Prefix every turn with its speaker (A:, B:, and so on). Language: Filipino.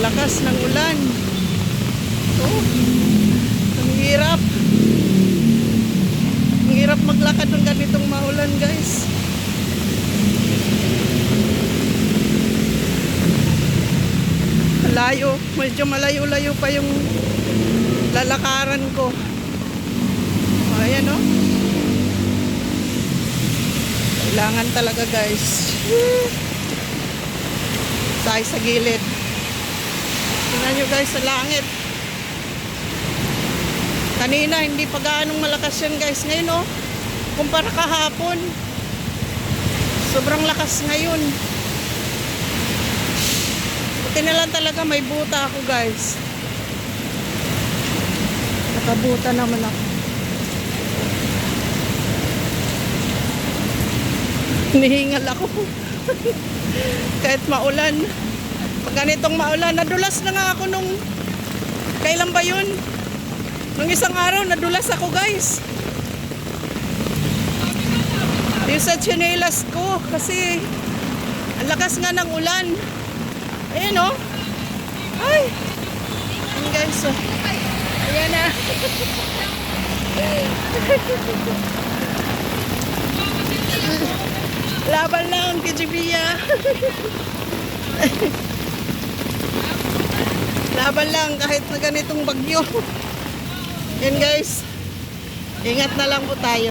A: Lakas ng ulan. Oh, ang hirap. Ang hirap maglakad ng ganitong maulan, guys. Malayo. Medyo malayo-layo pa yung lalakaran ko. Ayan, oh. Kailangan talaga, guys. Tayo sa gilid. Tingnan nyo, guys, sa langit. Kanina, hindi pa gaanong malakas yan, guys. Ngayon, oh, kumpara kahapon, sobrang lakas ngayon. Buti na lang talaga may buta ako, guys. Nakabuta naman ako. Hinihingal ako. Kahit maulan. Pag ganitong maulan, nadulas na nga ako nung, kailan ba yun? Nung isang araw, nadulas ako, guys. Yung sa tsinelas ko, kasi ang lakas nga ng ulan. Ayan, oh. Ay! Ayan, guys, oh. Ayan na. Laban lang, KGBya. Laban lang kahit na ganitong bagyo. Yan, guys. Ingat na lang po tayo.